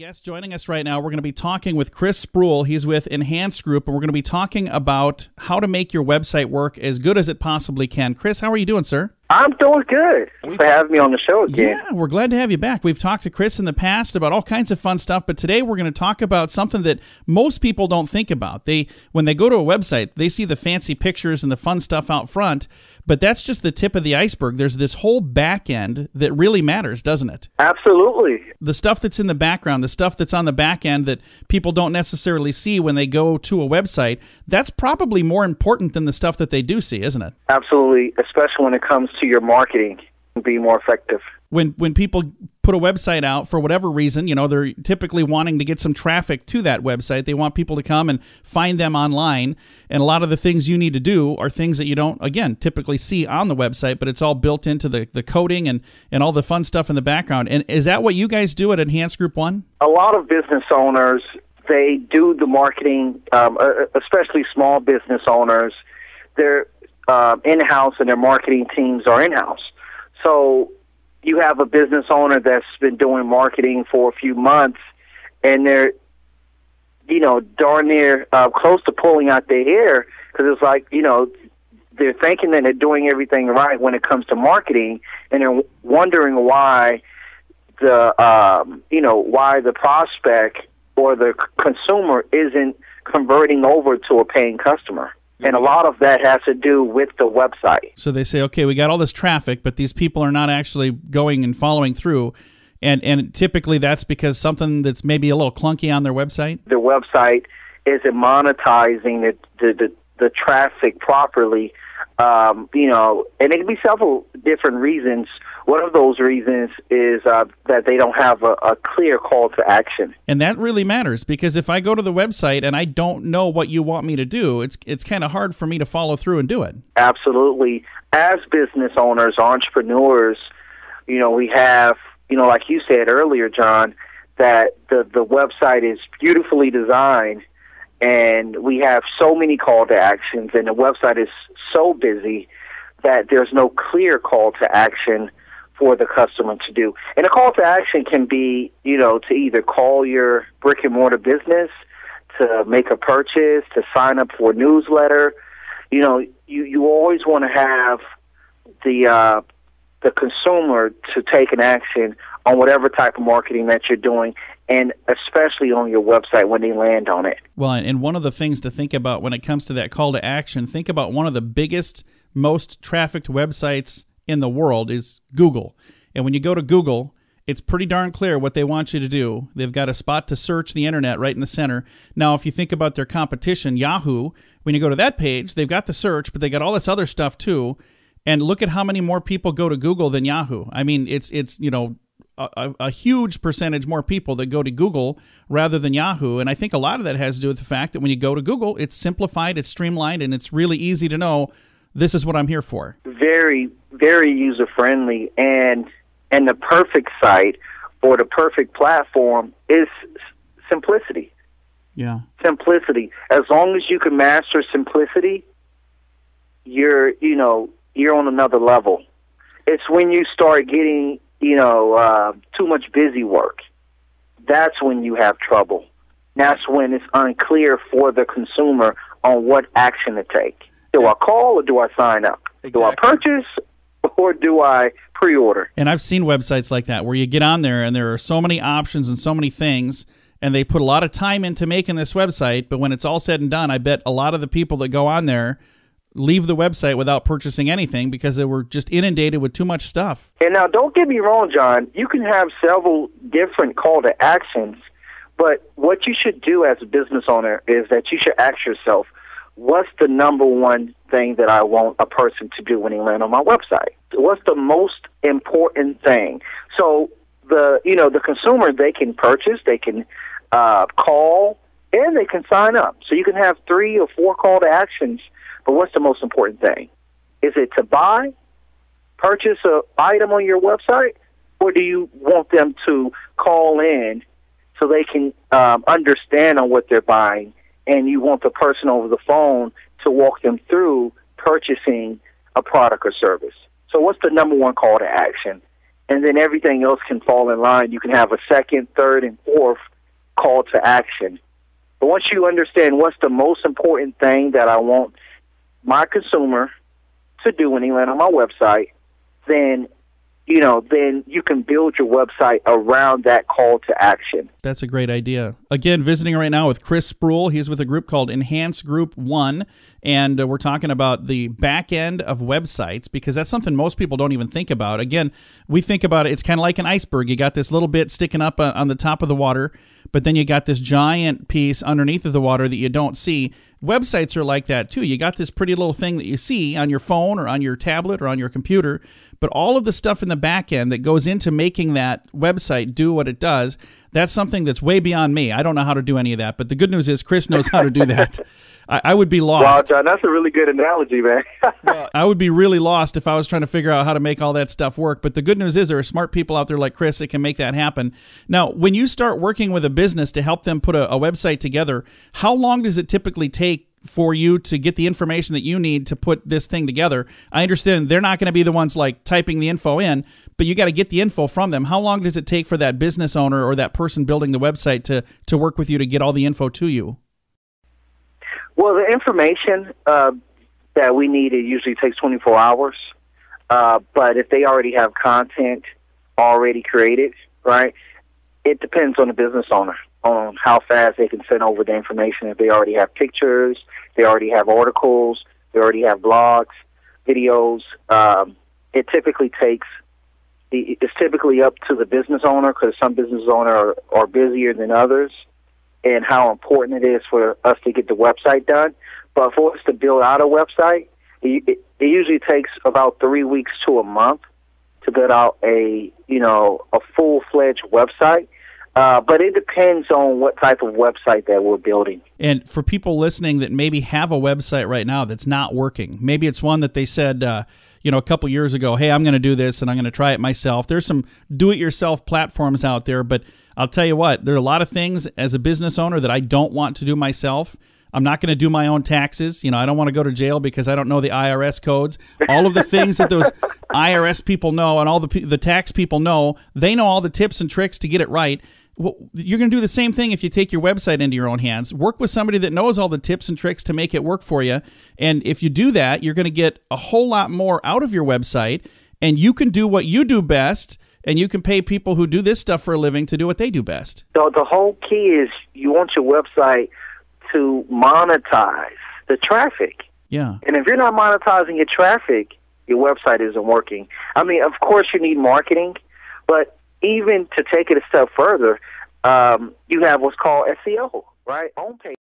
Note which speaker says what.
Speaker 1: Guest joining us right now, we're going to be talking with Chris Spruill. He's with Enhanced Group, and we're going to be talking about how to make your website work as good as it possibly can. Chris, how are you doing, sir?
Speaker 2: I'm doing good. Thanks for having me on the show again.
Speaker 1: Yeah, we're glad to have you back. We've talked to Chris in the past about all kinds of fun stuff, but today we're going to talk about something that most people don't think about. When they go to a website, they see the fancy pictures and the fun stuff out front, but that's just the tip of the iceberg. There's this whole back end that really matters, doesn't it?
Speaker 2: Absolutely.
Speaker 1: The stuff that's in the background, the stuff that's on the back end that people don't necessarily see when they go to a website, that's probably more important than the stuff that they do see, isn't it?
Speaker 2: Absolutely, especially when it comes to your marketing, be more effective.
Speaker 1: When people put a website out for whatever reason, they're typically wanting to get some traffic to that website. They want people to come and find them online. And a lot of the things you need to do are things that you don't, again, typically see on the website, but it's all built into the coding and all the fun stuff in the background. And is that what you guys do at Enhanced Group 1?
Speaker 2: A lot of business owners, they do the marketing, especially small business owners. They're in-house and their marketing teams are in-house. So you have a business owner that's been doing marketing for a few months, and they're, darn near close to pulling out their hair because it's like, they're thinking that they're doing everything right when it comes to marketing, and they're wondering why the prospect or the consumer isn't converting over to a paying customer. And a lot of that has to do with the website.
Speaker 1: So they say, okay, we got all this traffic, but these people are not actually going and following through. And typically that's because something that's maybe a little clunky on their website?
Speaker 2: Their website isn't monetizing the traffic properly. And it can be several different reasons. One of those reasons is that they don't have a clear call to action.
Speaker 1: And that really matters, because if I go to the website and I don't know what you want me to do, it's kind of hard for me to follow through and do it. Absolutely.
Speaker 2: As business owners, entrepreneurs, we have, like you said earlier, John, that the website is beautifully designed, and we have so many call to actions, and the website is so busy that there's no clear call to action for the customer to do. And a call to action can be, to either call your brick and mortar business, to make a purchase, to sign up for a newsletter. You always want to have the consumer to take an action on whatever type of marketing that you're doing, and especially on your website when they land on it.
Speaker 1: Well, and one of the things to think about when it comes to that call to action, think about one of the biggest, most trafficked websites in the world is Google. And when you go to Google, it's pretty darn clear what they want you to do. They've got a spot to search the internet right in the center. Now, if you think about their competition, Yahoo, when you go to that page, they've got the search, but they got all this other stuff too. And look at how many more people go to Google than Yahoo. I mean, it's a huge percentage more people that go to Google rather than Yahoo. And I think a lot of that has to do with the fact that when you go to Google, it's simplified, it's streamlined, and it's really easy to know this is what I'm here for.
Speaker 2: Very, very user-friendly. And the perfect site or the perfect platform is simplicity.
Speaker 1: Yeah.
Speaker 2: Simplicity. As long as you can master simplicity, you're on another level. It's when you start getting too much busy work. That's when you have trouble. That's when it's unclear for the consumer on what action to take. Do I call or do I sign up? Exactly. Do I purchase or do I pre-order?
Speaker 1: And I've seen websites like that where you get on there and there are so many options and so many things, and they put a lot of time into making this website, but when it's all said and done, I bet a lot of the people that go on there leave the website without purchasing anything because they were just inundated with too much stuff.
Speaker 2: And now, don't get me wrong, John. You can have several different call to actions, but what you should do as a business owner is that you should ask yourself, what's the number one thing that I want a person to do when they land on my website? What's the most important thing? So the consumer, they can purchase, they can call, and they can sign up. So you can have 3 or 4 call to actions. But what's the most important thing? Is it to buy, purchase an item on your website, or do you want them to call in so they can understand on what they're buying, and you want the person over the phone to walk them through purchasing a product or service? So what's the number one call to action? and then everything else can fall in line. You can have a second, third, and fourth call to action. But once you understand what's the most important thing that I want my consumer to do when they land on my website, then you can build your website around that call to action.
Speaker 1: That's a great idea. Again, visiting right now with Chris Spruill. He's with a group called Enhance Group 1, and we're talking about the back end of websites, because that's something most people don't even think about. Again, we think about it, it's kind of like an iceberg. You got this little bit sticking up on the top of the water, but then you got this giant piece underneath of the water that you don't see. Websites are like that too. You got this pretty little thing that you see on your phone or on your tablet or on your computer, but all of the stuff in the back end that goes into making that website do what it does, that's something that's way beyond me. I don't know how to do any of that, but the good news is Chris knows how to do that. I would be lost.
Speaker 2: Wow, John, that's a really good analogy, man.
Speaker 1: I would be really lost if I was trying to figure out how to make all that stuff work. But the good news is there are smart people out there like Chris that can make that happen. Now, when you start working with a business to help them put a website together, how long does it typically take for you to get the information that you need to put this thing together? I understand they're not going to be the ones like typing the info in, but you got to get the info from them. How long does it take for that business owner or that person building the website to work with you to get all the info to you?
Speaker 2: Well, the information that we need, it usually takes 24 hours. But if they already have content already created, right, it depends on the business owner on how fast they can send over the information. If they already have pictures, they already have articles, they already have blogs, videos, it typically takes, it's typically up to the business owner, because some business owners are busier than others, and how important it is for us to get the website done. But for us to build out a website, it usually takes about 3 weeks to a month to build out a full-fledged website. But it depends on what type of website that we're building.
Speaker 1: And for people listening that maybe have a website right now that's not working, maybe it's one that they said, a couple years ago, hey, I'm going to do this and I'm going to try it myself. There's some do-it-yourself platforms out there, but I'll tell you what, there are a lot of things as a business owner that I don't want to do myself. I'm not going to do my own taxes. I don't want to go to jail because I don't know the IRS codes. All of the things that those IRS people know and all the tax people know, they know all the tips and tricks to get it right. Well, you're going to do the same thing if you take your website into your own hands. Work with somebody that knows all the tips and tricks to make it work for you. And if you do that, you're going to get a whole lot more out of your website, and you can do what you do best, and you can pay people who do this stuff for a living to do what they do best.
Speaker 2: So the whole key is you want your website to monetize the traffic.
Speaker 1: Yeah.
Speaker 2: And if you're not monetizing your traffic, your website isn't working. I mean, of course you need marketing, but even to take it a step further, you have what's called SEO, right? On page.